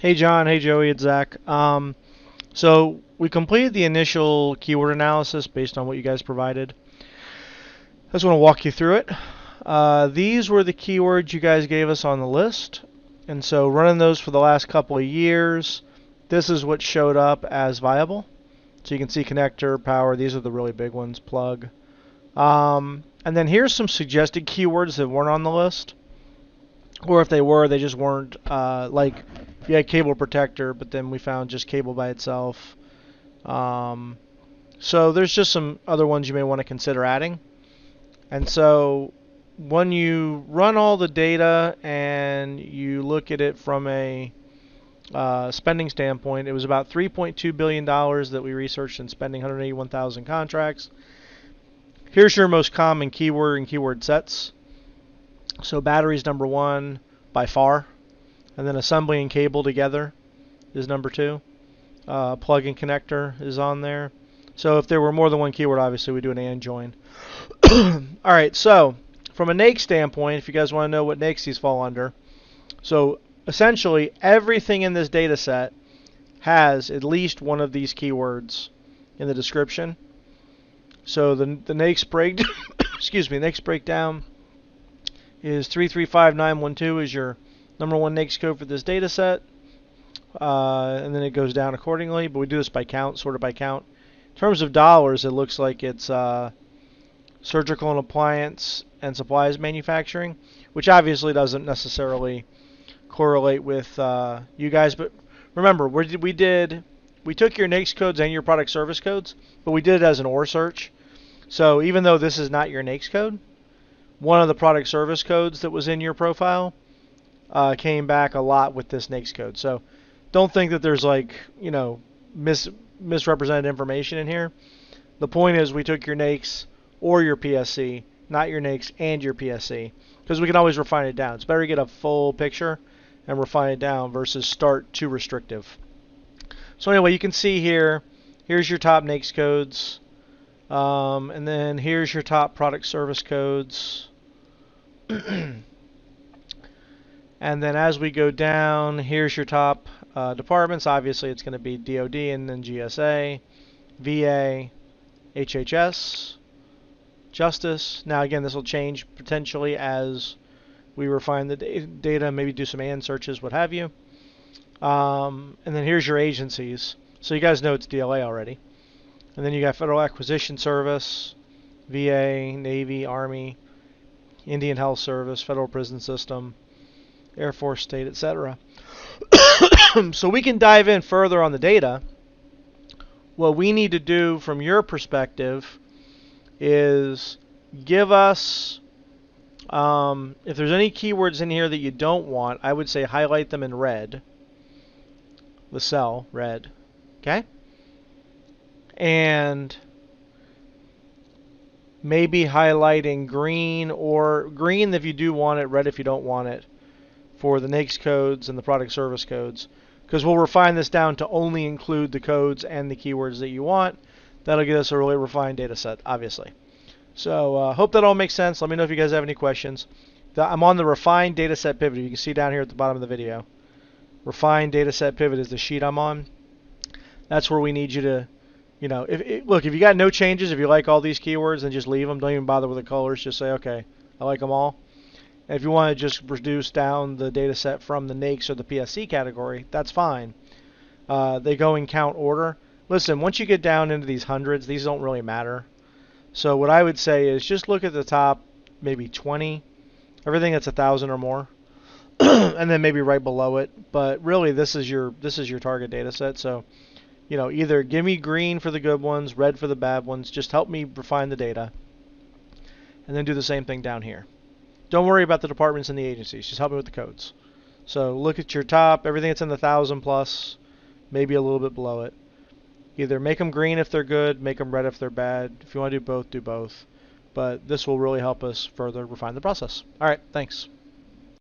Hey John, hey Joey, it's Zach. So we completed the initial keyword analysis based on what you guys provided. I just want to walk you through it. These were the keywords you guys gave us on the list, and so running those for the last couple of years, this is what showed up as viable. So you can see connector, power, these are the really big ones, plug. And then here's some suggested keywords that weren't on the list. Or if they were, they just weren't, like you had cable protector, but then we found just cable by itself. So there's just some other ones you may want to consider adding. And so when you run all the data and you look at it from a spending standpoint, it was about $3.2 billion that we researched in spending 181,000 contracts. Here's your most common keyword and keyword sets. So batteries number one by far, and then assembly and cable together is number two. Plug and connector is on there. So if there were more than one keyword, obviously we do an and join. All right, so from a NAICS standpoint, if you guys want to know what NAICS these fall under, so essentially everything in this data set has at least one of these keywords in the description. So the NAICS break, excuse me, NAICS breakdown is 335912 is your number one NAICS code for this data set. And then it goes down accordingly, but we do this by count, sorted by count. In terms of dollars, it looks like it's surgical and appliance and supplies manufacturing, which obviously doesn't necessarily correlate with you guys. But remember, we took your NAICS codes and your product service codes, but we did it as an OR search. So even though this is not your NAICS code, one of the product service codes that was in your profile came back a lot with this NAICS code. So don't think that there's misrepresented information in here. The point is we took your NAICS or your PSC, not your NAICS and your PSC, because we can always refine it down. It's better to get a full picture and refine it down versus start too restrictive. So anyway, you can see here, here's your top NAICS codes, and then here's your top product service codes. And then as we go down, here's your top departments. Obviously, it's going to be DoD and then GSA, VA, HHS, Justice. Now, again, this will change potentially as we refine the data, maybe do some AND searches, what have you. And then here's your agencies. So you guys know it's DLA already. And then you got Federal Acquisition Service, VA, Navy, Army, Indian Health Service, Federal Prison System, Air Force, State, etc. So we can dive in further on the data. What we need to do from your perspective is give us, if there's any keywords in here that you don't want, I would say highlight them in red. The cell, red. Okay? And maybe highlighting green, or green if you do want it, red if you don't want it, for the NAICS codes and the product service codes, because we'll refine this down to only include the codes and the keywords that you want. That'll get us a really refined data set, obviously. So hope that all makes sense. Let me know if you guys have any questions. I'm on the refined data set pivot. You can see down here at the bottom of the video. Refined data set pivot is the sheet I'm on. That's where we need you to, look, if you got no changes, if you like all these keywords, then just leave them. Don't even bother with the colors. Just say, okay, I like them all. And if you want to just reduce down the data set from the NAICS or the PSC category, that's fine. They go in count order. Listen, once you get down into these hundreds, these don't really matter. So what I would say is just look at the top, maybe 20, everything that's 1,000 or more, and then maybe right below it. But really, this is your target data set. So, either give me green for the good ones, red for the bad ones. Just help me refine the data, and then do the same thing down here. Don't worry about the departments and the agencies. Just help me with the codes. So look at your top, everything that's in the 1,000 plus, maybe a little bit below it. Either make them green if they're good, make them red if they're bad. If you want to do both, do both. But this will really help us further refine the process. All right, thanks.